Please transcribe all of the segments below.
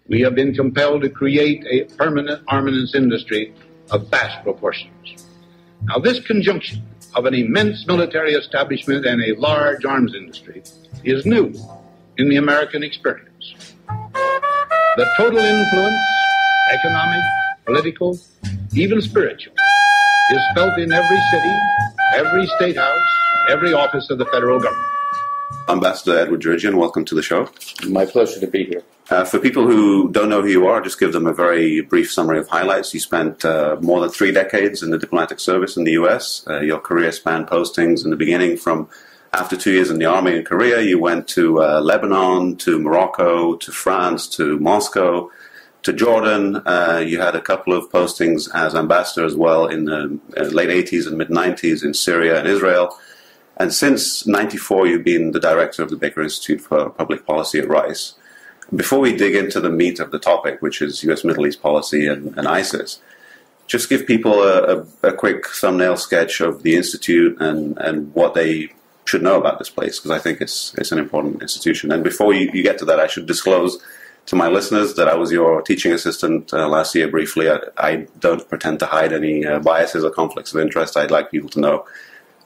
we have been compelled to create a permanent armaments industry of vast proportions. Now, this conjunction of an immense military establishment and a large arms industry is new in the American experience. The total influence, economic, political, even spiritual, is felt in every city, every state house, every office of the federal government. Ambassador Edward Djerejian, welcome to the show. My pleasure to be here. For people who don't know who you are, just give them a very brief summary of highlights. You spent more than 3 decades in the diplomatic service in the U.S. Your career spanned postings in the beginning from after 2 years in the army in Korea. You went to Lebanon, to Morocco, to France, to Moscow, to Jordan. You had a couple of postings as ambassador as well in the late 80s and mid-90s in Syria and Israel. And since 94, you've been the director of the Baker Institute for Public Policy at Rice. Before we dig into the meat of the topic, which is U.S. Middle East policy and ISIS, just give people a quick thumbnail sketch of the Institute and what they should know about this place, because I think it's an important institution. And before you get to that, I should disclose to my listeners that I was your teaching assistant last year briefly. I don't pretend to hide any biases or conflicts of interest. I'd like people to know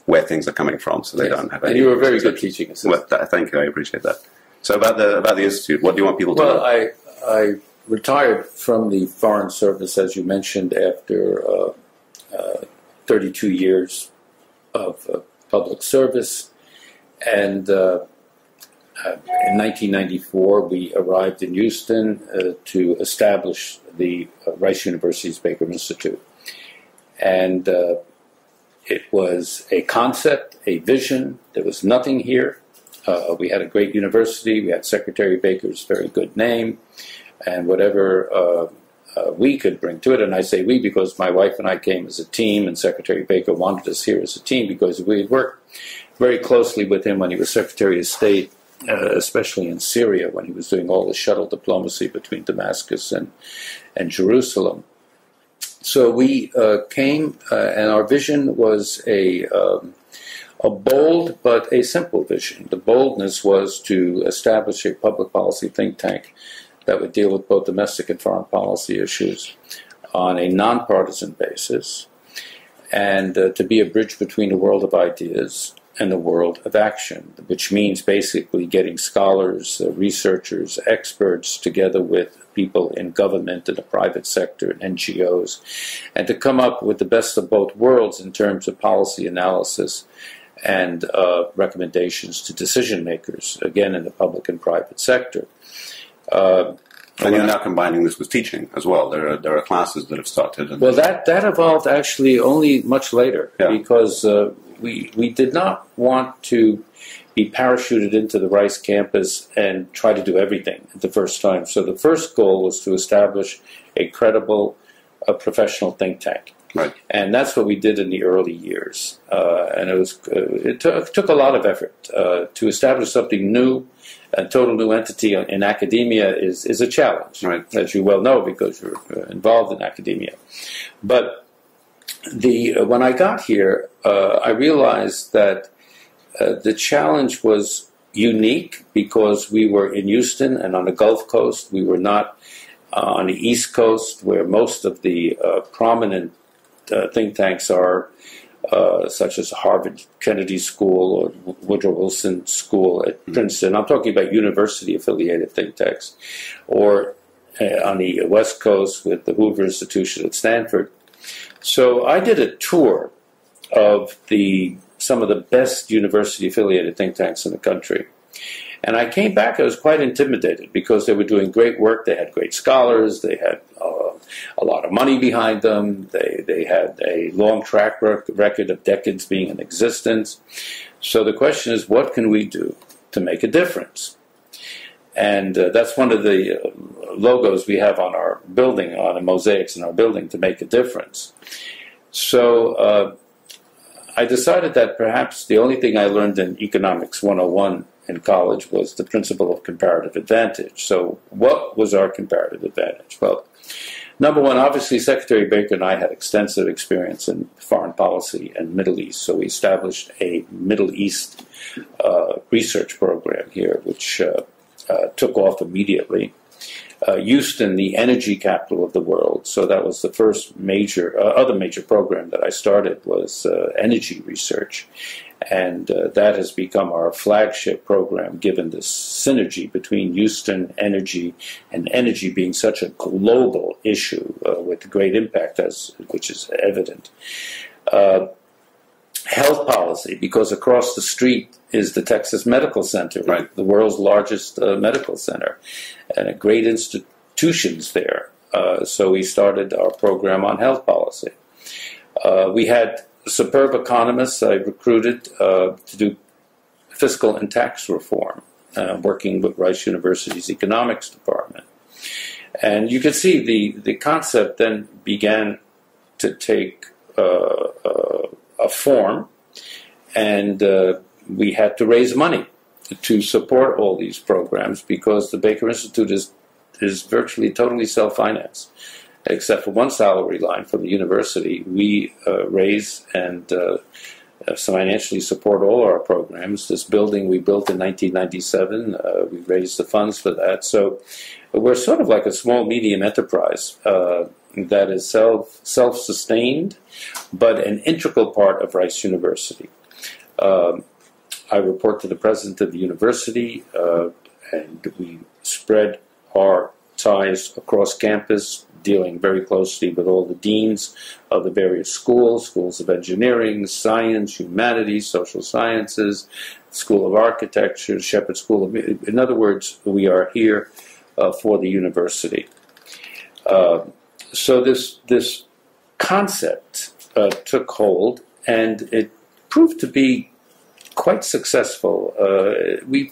where things are coming from, so they don't have any. And you were a very good teaching assistant. Well, thank you, I appreciate that. So about the Institute, what do you want people to know? Well, I retired from the Foreign Service, as you mentioned, after 32 years of public service, and in 1994 we arrived in Houston to establish the Rice University's Baker Institute, and it was a concept, a vision. There was nothing here. We had a great university. We had Secretary Baker's very good name, and whatever we could bring to it. And I say we because my wife and I came as a team, and Secretary Baker wanted us here as a team because we had worked very closely with him when he was Secretary of State, especially in Syria, when he was doing all the shuttle diplomacy between Damascus and Jerusalem. So we came, and our vision was a bold but a simple vision. The boldness was to establish a public policy think tank that would deal with both domestic and foreign policy issues on a nonpartisan basis, and to be a bridge between the world of ideas and the world of action, which means basically getting scholars, researchers, experts together with people in government and the private sector and NGOs, and to come up with the best of both worlds in terms of policy analysis and recommendations to decision makers, again in the public and private sector. And you're now combining this with teaching as well. There are classes that have started. Well, that evolved actually only much later, because we did not want to be parachuted into the Rice campus and try to do everything at the first time. So the first goal was to establish a credible professional think tank. Right. And that's what we did in the early years. And it took a lot of effort to establish something new. A total new entity in academia is a challenge, right, as you well know, because you're involved in academia. But when I got here, I realized that the challenge was unique because we were in Houston and on the Gulf Coast. We were not on the East Coast, where most of the prominent think tanks are, such as Harvard Kennedy School or Woodrow Wilson School at Princeton. I'm talking about university-affiliated think tanks, or on the West Coast with the Hoover Institution at Stanford. So I did a tour of some of the best university-affiliated think tanks in the country. And I came back, I was quite intimidated because they were doing great work. They had great scholars. They had a lot of money behind them. They had a long track record of decades being in existence. So the question is, what can we do to make a difference? And that's one of the logos we have on our building, on the mosaics in our building, to make a difference. So I decided that perhaps the only thing I learned in Economics 101 in college was the principle of comparative advantage. So what was our comparative advantage? Well, number one, obviously Secretary Baker and I had extensive experience in foreign policy and Middle East, so we established a Middle East research program here, which took off immediately. Houston, the energy capital of the world. So that was the first other major program that I started was energy research. And that has become our flagship program, given the synergy between Houston energy and energy being such a global issue with great impact, which is evident. Health policy, because across the street is the Texas Medical Center, right, the world's largest medical center, and great institutions there. So we started our program on health policy. We had superb economists I recruited to do fiscal and tax reform, working with Rice University's economics department. And you can see the concept then began to take a form, and we had to raise money to support all these programs because the Baker Institute is virtually totally self-financed. Except for one salary line from the university, we raise and financially support all our programs. This building we built in 1997, we raised the funds for that. So we're sort of like a small medium enterprise that is self-sustained, but an integral part of Rice University. I report to the president of the university, and we spread our ties across campus, dealing very closely with all the deans of the various schools of engineering, science, humanities, social sciences, School of Architecture, Shepherd School of... In other words, we are here for the university. So this concept took hold, and it proved to be quite successful. We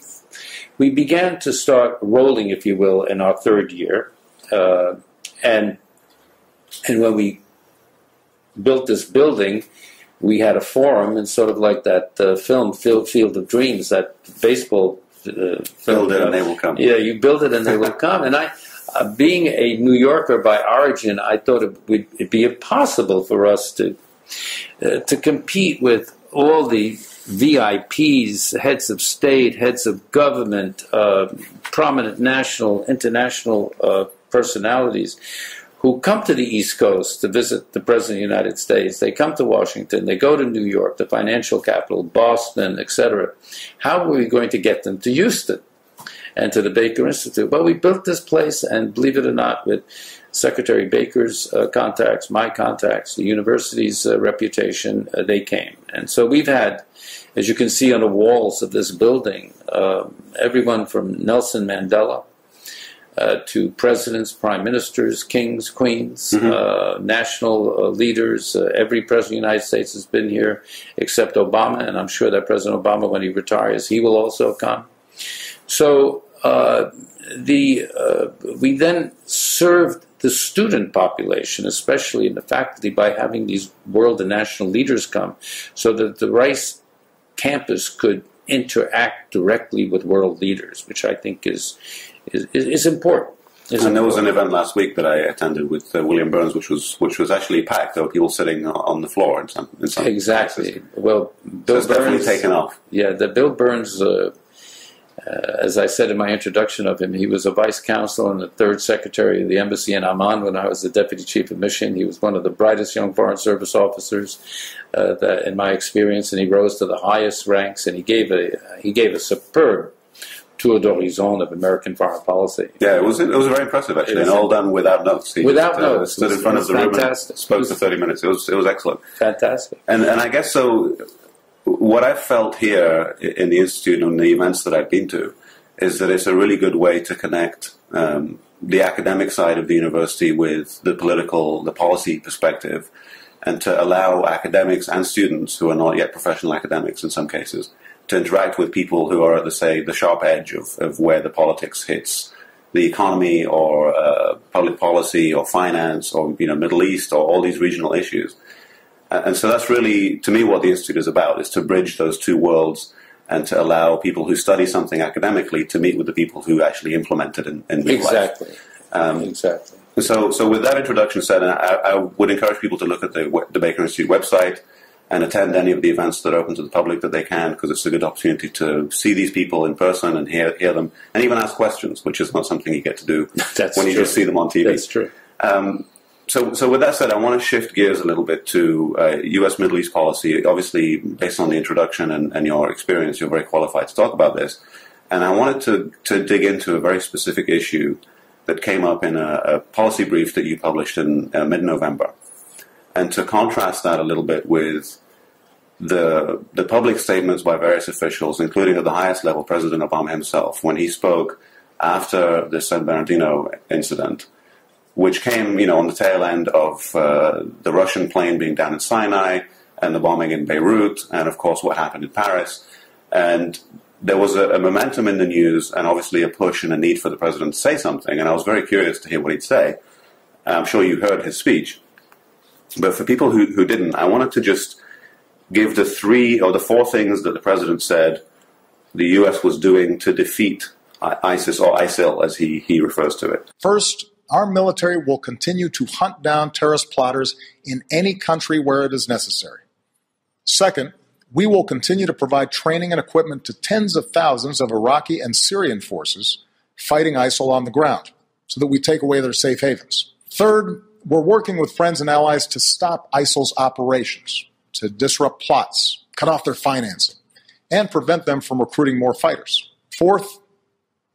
began to start rolling, if you will, in our third year. And when we built this building, we had a forum, and sort of like that film, Field of Dreams, that baseball film. Build it and they will come. Yeah, you build it and they will come. And I, being a New Yorker by origin, I thought it'd be impossible for us to compete with all the VIPs, heads of state, heads of government, prominent national, international personalities who come to the East Coast to visit the President of the United States. They come to Washington, they go to New York, the financial capital, Boston, etc. How are we going to get them to Houston and to the Baker Institute? Well, we built this place, and believe it or not, with Secretary Baker's contacts, my contacts, the university's reputation, they came. And so we've had, as you can see on the walls of this building, everyone from Nelson Mandela to presidents, prime ministers, kings, queens, national leaders. Every president of the United States has been here except Obama, and I'm sure that President Obama, when he retires, he will also come. So we then served the student population, especially in the faculty, by having these world and national leaders come, so that the Rice campus could interact directly with world leaders, which I think is important. And there was an event last week that I attended with William Burns, which was actually packed. There were people sitting on the floor in some exactly. places. Well, Bill Burns, definitely taken off. Yeah, the Bill Burns. As I said in my introduction of him, he was a vice consul and the third secretary of the embassy in Amman when I was the deputy chief of mission. He was one of the brightest young foreign service officers that, in my experience, and he rose to the highest ranks. And he gave a superb tour d'horizon of American foreign policy. Yeah, it was very impressive actually, and all done without notes. He without notes, stood in front of the room and spoke for 30 minutes. It was excellent. Fantastic. And I guess so. What I've felt here in the Institute and the events that I've been to is that it's a really good way to connect the academic side of the university with the political, the policy perspective, and to allow academics and students who are not yet professional academics in some cases to interact with people who are at the sharp edge of where the politics hits the economy or public policy or finance or Middle East or all these regional issues. And so that's really, to me, what the Institute is about, is to bridge those two worlds and to allow people who study something academically to meet with the people who actually implement it in real life. Exactly. So with that introduction said, I would encourage people to look at the Baker Institute website. and attend any of the events that are open to the public that they can, because it's a good opportunity to see these people in person and hear them, and even ask questions, which is not something you get to do when you just see them on TV. That's true. So with that said, I want to shift gears a little bit to U.S. Middle East policy. Obviously, based on the introduction and your experience, you're very qualified to talk about this. And I wanted to dig into a very specific issue that came up in a policy brief that you published in mid-November. And to contrast that a little bit with the public statements by various officials, including at the highest level, President Obama himself, when he spoke after the San Bernardino incident, which came, on the tail end of the Russian plane being down in Sinai and the bombing in Beirut, and of course what happened in Paris. And there was a momentum in the news, and obviously a push and a need for the president to say something. And I was very curious to hear what he'd say. I'm sure you heard his speech. But for people who didn't, I wanted to just give the 3 or the 4 things that the president said the U.S. was doing to defeat ISIS, or ISIL as he refers to it. First, our military will continue to hunt down terrorist plotters in any country where it is necessary. Second, we will continue to provide training and equipment to tens of thousands of Iraqi and Syrian forces fighting ISIL on the ground so that we take away their safe havens. Third, we're working with friends and allies to stop ISIL's operations, to disrupt plots, cut off their financing, and prevent them from recruiting more fighters. Fourth,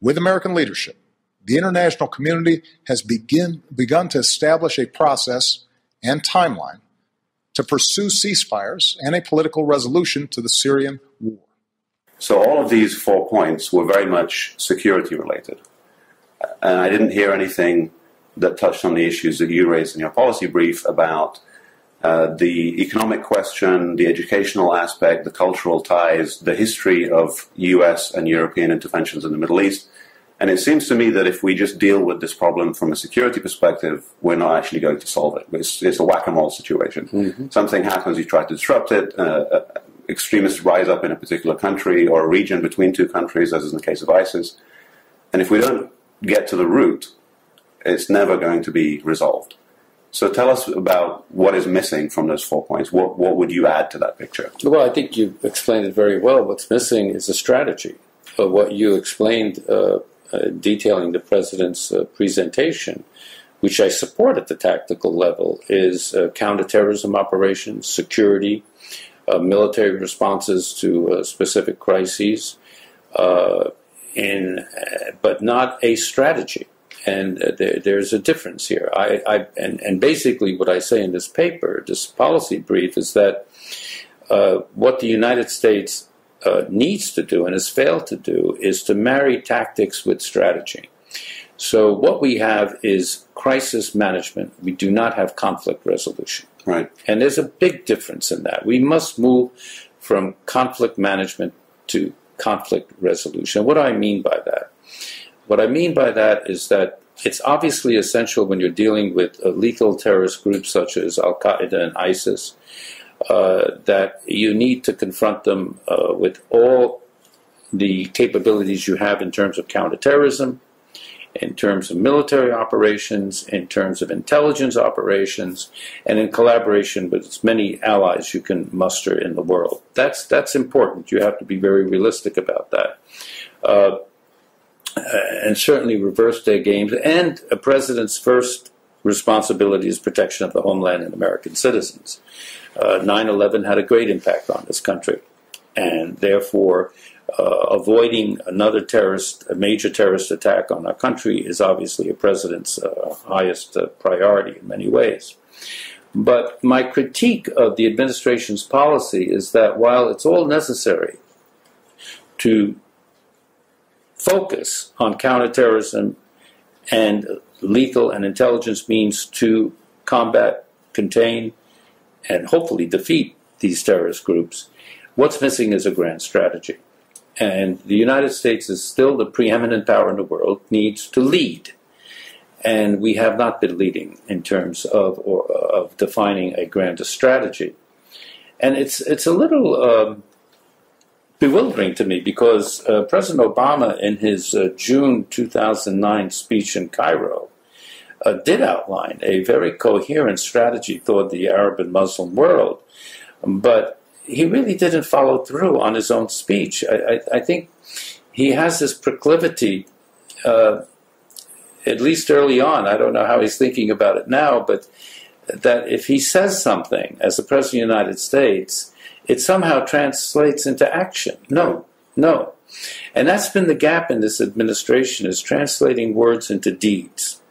with American leadership, the international community has begun to establish a process and timeline to pursue ceasefires and a political resolution to the Syrian war. So all of these 4 points were very much security related. And I didn't hear anything that touched on the issues that you raised in your policy brief about the economic question, the educational aspect, the cultural ties, the history of U.S. and European interventions in the Middle East. And it seems to me that if we just deal with this problem from a security perspective, we're not actually going to solve it. It's a whack-a-mole situation. Mm-hmm. Something happens, you try to disrupt it, extremists rise up in a particular country or a region between 2 countries, as is in the case of ISIS. And if we don't get to the root, it's never going to be resolved. So tell us about what is missing from those 4 points. What would you add to that picture? Well, I think you explained it very well. What's missing is a strategy. What you explained detailing the president's presentation, which I support at the tactical level, is counterterrorism operations, security, military responses to specific crises, but not a strategy. And there's a difference here. And basically what I say in this paper, this policy brief, is that what the United States needs to do and has failed to do is to marry tactics with strategy. So what we have is crisis management. We do not have conflict resolution. Right. And there's a big difference in that. We must move from conflict management to conflict resolution. What do I mean by that? What I mean by that is that it's obviously essential when you're dealing with lethal terrorist groups such as Al-Qaeda and ISIS that you need to confront them with all the capabilities you have in terms of counterterrorism, in terms of military operations, in terms of intelligence operations, and in collaboration with as many allies you can muster in the world. That's important. You have to be very realistic about that. And certainly reverse their games. And a president's first responsibility is protection of the homeland and American citizens. 9/11 had a great impact on this country, and therefore avoiding another a major terrorist attack on our country is obviously a president's highest priority in many ways. But my critique of the administration's policy is that while it's all necessary to focus on counterterrorism and lethal and intelligence means to combat, contain, and hopefully defeat these terrorist groups, what's missing is a grand strategy. And the United States is still the preeminent power in the world, needs to lead. And we have not been leading in terms of defining a grand strategy. And it's a little bewildering to me because President Obama, in his June 2009 speech in Cairo, did outline a very coherent strategy toward the Arab and Muslim world, But he really didn't follow through on his own speech. I think he has this proclivity, at least early on, I don't know how he's thinking about it now, but that if he says something as the President of the United States, it somehow translates into action. No. And that's been the gap in this administration, is translating words into deeds.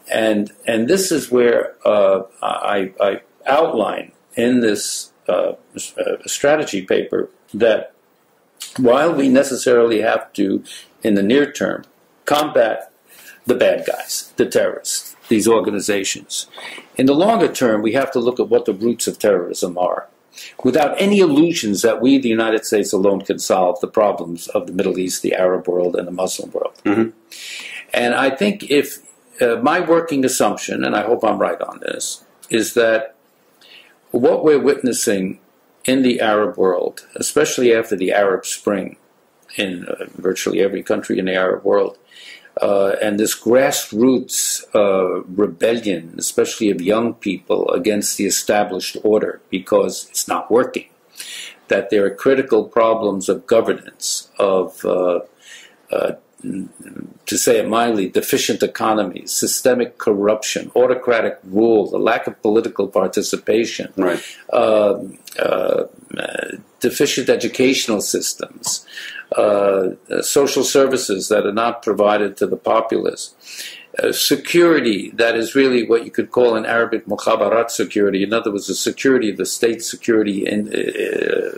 And this is where I outline in this strategy paper that while we necessarily have to, in the near term, combat the bad guys, the terrorists, these organizations, in the longer term, we have to look at what the roots of terrorism are, without any illusions that we, the United States alone, can solve the problems of the Middle East, the Arab world, and the Muslim world. Mm-hmm. And I think if my working assumption, and I hope I'm right on this, is that what we're witnessing in the Arab world, especially after the Arab Spring in virtually every country in the Arab world, and this grassroots rebellion, especially of young people, against the established order because it's not working, that there are critical problems of governance, of to say it mildly, deficient economies, systemic corruption, autocratic rule, the lack of political participation, right. Deficient educational systems, social services that are not provided to the populace, security that is really what you could call in Arabic mukhabarat security. In other words, the security of the state security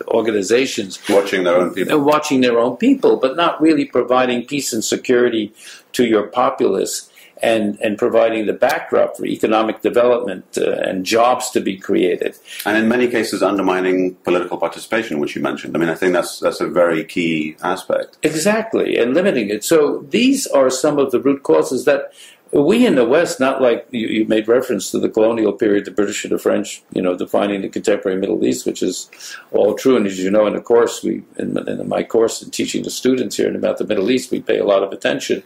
organizations. Watching their own people. Watching their own people, but not really providing peace and security to your populace and providing the backdrop for economic development and jobs to be created. And in many cases undermining political participation, which you mentioned. I mean, I think that's a very key aspect. Exactly, and limiting it. So these are some of the root causes that we in the West, not like you made reference to the colonial period, the British and the French, defining the contemporary Middle East, which is all true. And as you know, in the course, in my course in teaching the students here about the Middle East, we pay a lot of attention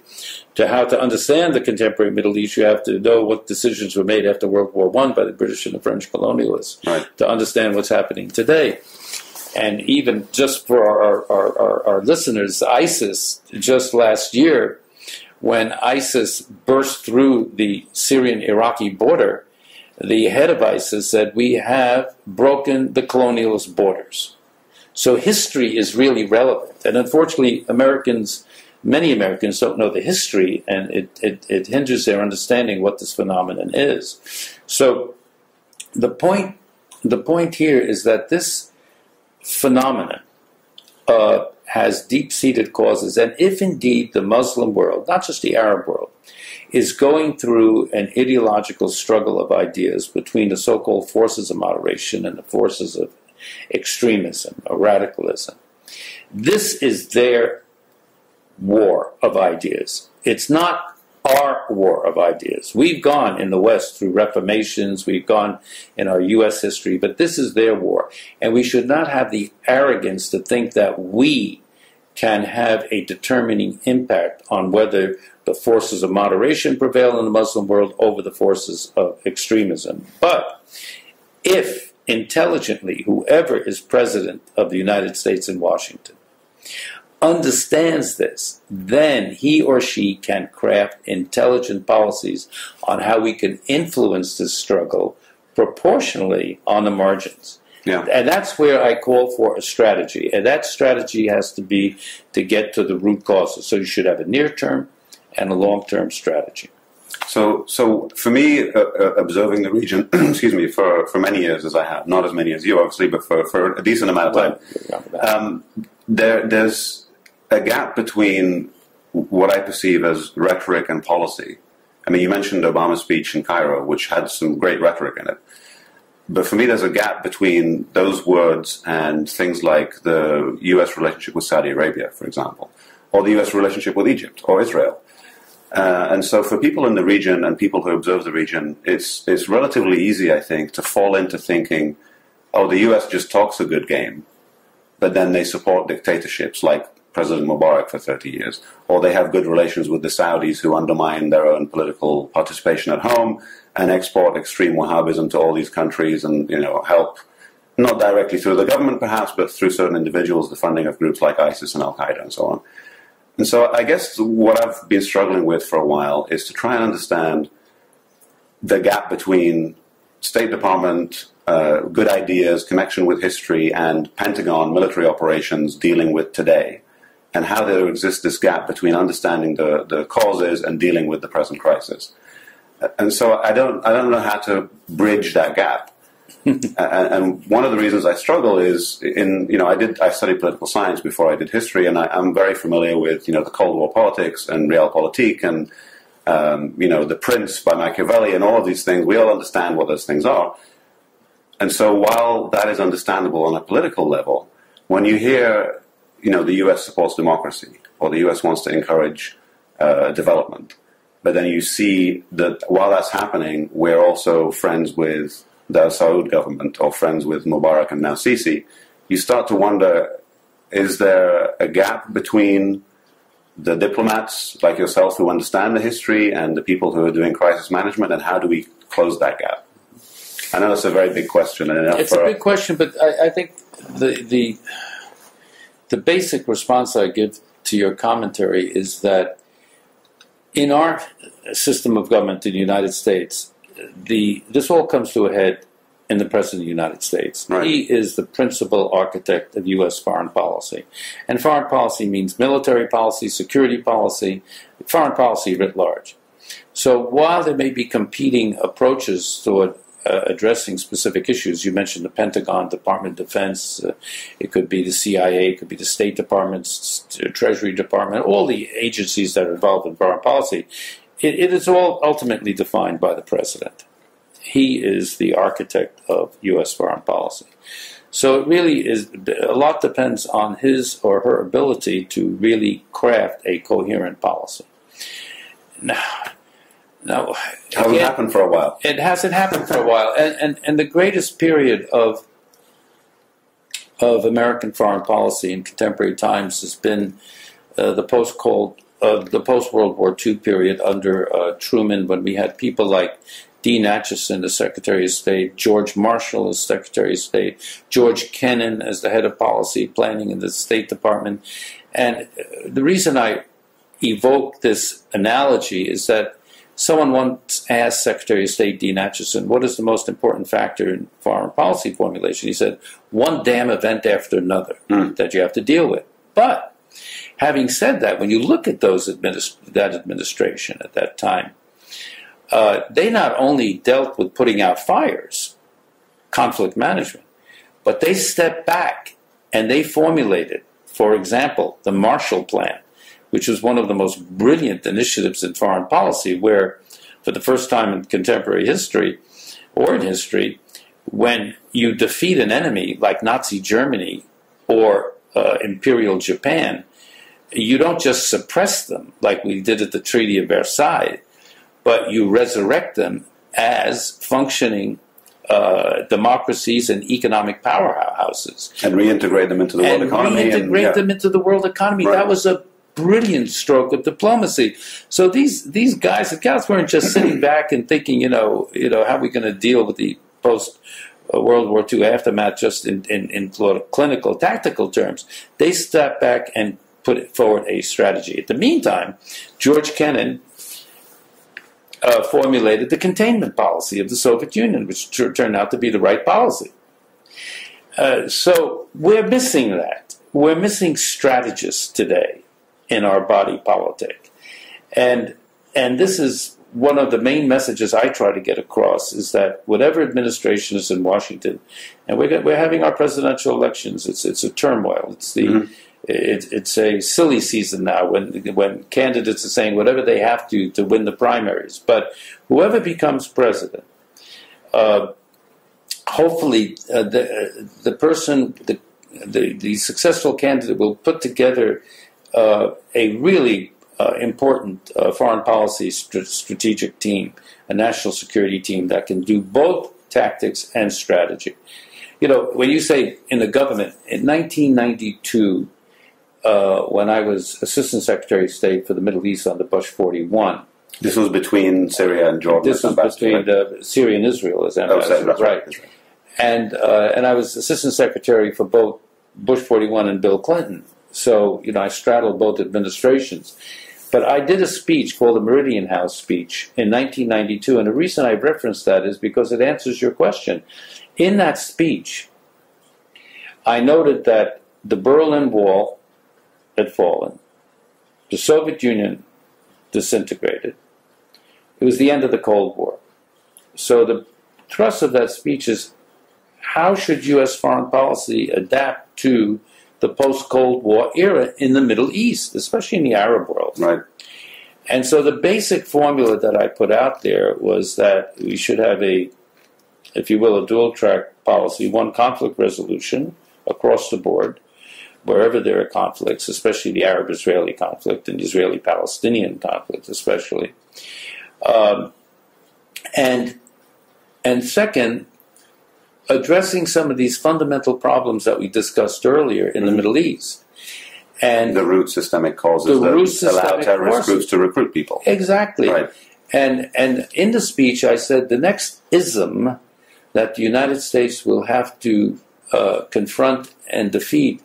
to how to understand the contemporary Middle East. You have to know what decisions were made after World War I by the British and the French colonialists, right, to understand what's happening today. And even just for our listeners, ISIS, just last year, when ISIS burst through the Syrian-Iraqi border, the head of ISIS said, "We have broken the colonialist borders." So history is really relevant. And unfortunately, many Americans don't know the history, and it hinders their understanding what this phenomenon is. So the point here is that this phenomenon has deep-seated causes, and if indeed the Muslim world, not just the Arab world, is going through an ideological struggle of ideas between the so-called forces of moderation and the forces of extremism or radicalism, this is their war of ideas. It's not our war of ideas. We've gone in the West through reformations, we've gone in our U.S. history, but this is their war. And we should not have the arrogance to think that we can have a determining impact on whether the forces of moderation prevail in the Muslim world over the forces of extremism. But if intelligently whoever is president of the United States in Washington understands this, then he or she can craft intelligent policies on how we can influence this struggle proportionally on the margins. Yeah. And that's where I call for a strategy. And that strategy has to be to get to the root causes. So you should have a near-term and a long-term strategy. So for me, observing the region, excuse me, for many years as I have, not as many as you obviously, but for a decent amount of time, there's a gap between what I perceive as rhetoric and policy. I mean, you mentioned Obama's speech in Cairo, which had some great rhetoric in it. But for me, there's a gap between those words and things like the U.S. relationship with Saudi Arabia, for example, or the U.S. relationship with Egypt or Israel. And so for people in the region and people who observe the region, it's relatively easy, I think, to fall into thinking, oh, the U.S. just talks a good game, but then they support dictatorships like President Mubarak for 30 years, or they have good relations with the Saudis who undermine their own political participation at home and export extreme Wahhabism to all these countries and, help not directly through the government perhaps, but through certain individuals, the funding of groups like ISIS and Al-Qaeda and so on. And so I guess what I've been struggling with for a while is to try and understand the gap between State Department, good ideas, connection with history, and Pentagon military operations dealing with today, and how there exists this gap between understanding the causes and dealing with the present crisis. And so I don't know how to bridge that gap. And one of the reasons I struggle is I studied political science before I did history, and I'm very familiar with the Cold War politics and realpolitik and The Prince by Machiavelli and all of these things. We all understand what those things are. And so while that is understandable on a political level, when you hear the U.S. supports democracy, or the U.S. wants to encourage development, but then you see that while that's happening, we're also friends with the Saud government, or friends with Mubarak and now Sisi, you start to wonder, is there a gap between the diplomats like yourself who understand the history and the people who are doing crisis management, and how do we close that gap? I know that's a very big question. It's a big question, but I think the basic response I give to your commentary is that in our system of government in the United States, this all comes to a head in the President of the United States. Right. He is the principal architect of U.S. foreign policy. And foreign policy means military policy, security policy, foreign policy writ large. So while there may be competing approaches toward addressing specific issues, you mentioned the Pentagon, Department of Defense, it could be the CIA, it could be the State Department, Treasury Department, all the agencies that are involved in foreign policy, it is all ultimately defined by the President. He is the architect of U.S. foreign policy. So it really is, a lot depends on his or her ability to really craft a coherent policy. Now, it hasn't happened for a while. It hasn't happened for a while. And the greatest period of American foreign policy in contemporary times has been the post-World War II period under Truman, when we had people like Dean Acheson as Secretary of State, George Marshall as Secretary of State, George Kennan as the head of policy planning in the State Department. And the reason I evoke this analogy is that someone once asked Secretary of State Dean Acheson, what is the most important factor in foreign policy formulation? He said, one damn event after another that you have to deal with. But having said that, when you look at that administration at that time, they not only dealt with putting out fires, conflict management, but they stepped back and they formulated, for example, the Marshall Plan, which was one of the most brilliant initiatives in foreign policy, where for the first time in contemporary history, or in history, when you defeat an enemy like Nazi Germany or Imperial Japan, you don't just suppress them like we did at the Treaty of Versailles, but you resurrect them as functioning democracies and economic powerhouses. And reintegrate them into the world economy. Them into the world economy. Right. That was a brilliant stroke of diplomacy. So these guys, the guys weren't just sitting back and thinking, how are we going to deal with the post-World War II aftermath just in clinical, tactical terms. They stepped back and put forward a strategy. At the meantime, George Kennan formulated the containment policy of the Soviet Union, which turned out to be the right policy. So we're missing that. We're missing strategists today in our body politic. And this is one of the main messages I try to get across, is that whatever administration is in Washington, and we're having our presidential elections, it's a turmoil. It's a silly season now when candidates are saying whatever they have to win the primaries. But whoever becomes president, hopefully the person, the successful candidate will put together a really important foreign policy strategic team, a national security team that can do both tactics and strategy. When you say in the government, in 1992, when I was Assistant Secretary of State for the Middle East under Bush 41. This was between Syria and Jordan. This was between Syria and Israel as ambassador, right? And I was assistant secretary for both Bush 41 and Bill Clinton. So, I straddled both administrations. But I did a speech called the Meridian House speech in 1992, and the reason I referenced that is because it answers your question. In that speech, I noted that the Berlin Wall had fallen, the Soviet Union disintegrated. It was the end of the Cold War. So the thrust of that speech is, how should U.S. foreign policy adapt to the post-Cold War era in the Middle East, especially in the Arab world? Right. And so the basic formula that I put out there was that we should have a, if you will, a dual-track policy, one, conflict resolution across the board, wherever there are conflicts, especially the Arab-Israeli conflict and the Israeli-Palestinian conflict especially. And second, addressing some of these fundamental problems that we discussed earlier in the Middle East. And the root systemic causes that allow terrorist groups to recruit people. Exactly. Right. And in the speech I said the next ism that the United States will have to confront and defeat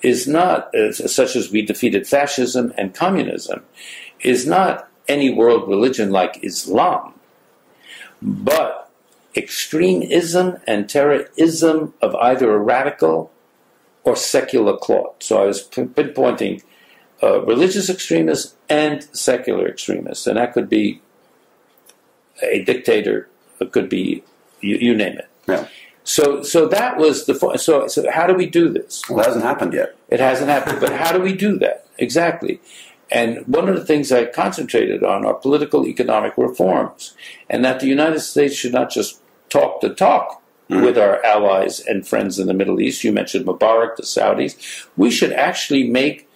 is not, such as we defeated fascism and communism, is not any world religion like Islam, but extremism and terrorism of either a radical or secular cloth. So I was pinpointing religious extremists and secular extremists, and that could be a dictator, it could be, you name it. Yeah. So that was the, so how do we do this? Well, it hasn't happened yet. It hasn't happened, but how do we do that? Exactly. And one of the things I concentrated on are political economic reforms, and that the United States should not just talk the talk with our allies and friends in the Middle East. You mentioned Mubarak, the Saudis. We should actually make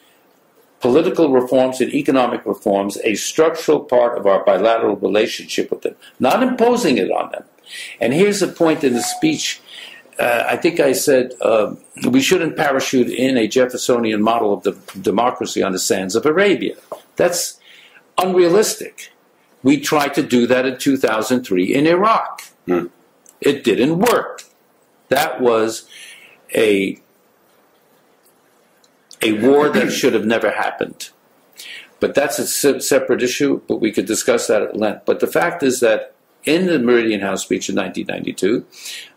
political reforms and economic reforms a structural part of our bilateral relationship with them, not imposing it on them. And here's a point in the speech. I think I said we shouldn't parachute in a Jeffersonian model of the democracy on the sands of Arabia. That's unrealistic. We tried to do that in 2003 in Iraq. It didn't work. That was a war that should have never happened. But that's a separate issue, but we could discuss that at length. But the fact is that in the Meridian House speech in 1992,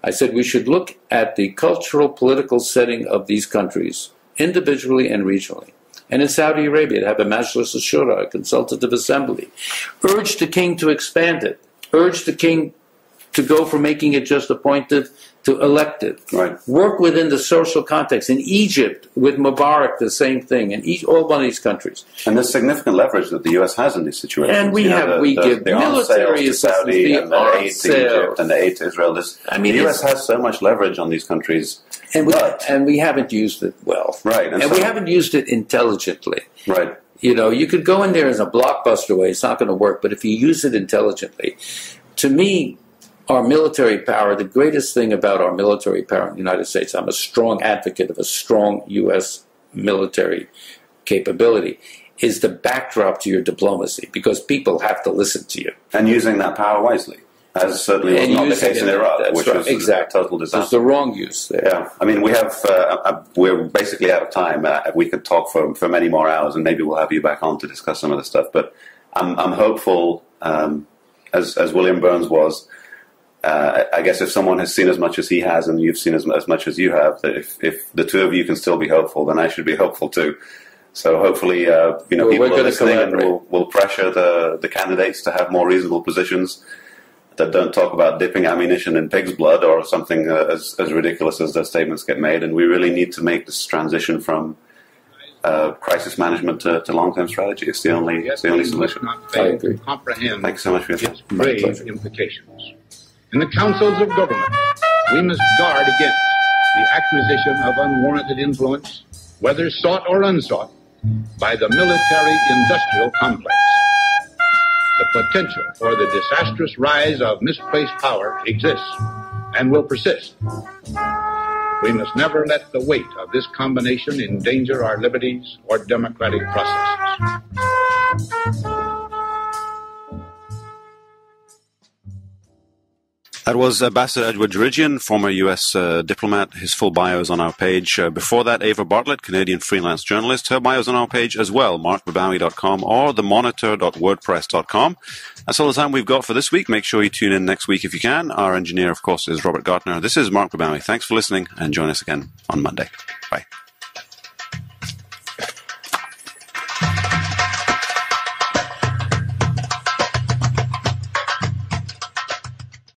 I said we should look at the cultural, political setting of these countries, individually and regionally. And in Saudi Arabia, to have a Majlis al-Shura, a consultative assembly. Urge the king to expand it. Urge the king to go from making it just appointed to elected. Right. Work within the social context. In Egypt, with Mubarak, the same thing. In all one of these countries. And there's significant leverage that the U.S. has in these situations. And we give military assistance, Saudi, and the aid to Egypt, and the aid to Israel. The U.S. has so much leverage on these countries. And we haven't used it well. Right. And we haven't used it intelligently. Right. You could go in there as a blockbuster way. It's not going to work. But if you use it intelligently, to me, our military power, the greatest thing about our military power in the United States, I'm a strong advocate of a strong U.S. military capability, is the backdrop to your diplomacy, because people have to listen to you. And using that power wisely, as certainly was not the case in Iraq, which was a total disaster. It's the wrong use there. Yeah, I mean, we're basically out of time. We could talk for many more hours, and maybe we'll have you back on to discuss some of this stuff. But I'm hopeful, as William Burns was, I guess if someone has seen as much as he has and you've seen as much as you have, that if the two of you can still be hopeful, then I should be hopeful too. So hopefully, people are listening and will pressure the candidates to have more reasonable positions that don't talk about dipping ammunition in pig's blood or something as ridiculous as those statements get made. And we really need to make this transition from crisis management to long-term strategy. It's the only solution. I agree. Comprehend Thanks so much for your time. its grave implications. In the councils of government, we must guard against the acquisition of unwarranted influence, whether sought or unsought, by the military-industrial complex. The potential for the disastrous rise of misplaced power exists and will persist. We must never let the weight of this combination endanger our liberties or democratic processes. That was Ambassador Edward Djerejian, former U.S. diplomat. His full bio is on our page. Before that, Ava Bartlett, Canadian freelance journalist. Her bio is on our page as well, markbebawi.com or themonitor.wordpress.com. That's all the time we've got for this week. Make sure you tune in next week if you can. Our engineer, of course, is Robert Gartner. This is Mark Bebawi. Thanks for listening, and join us again on Monday. Bye.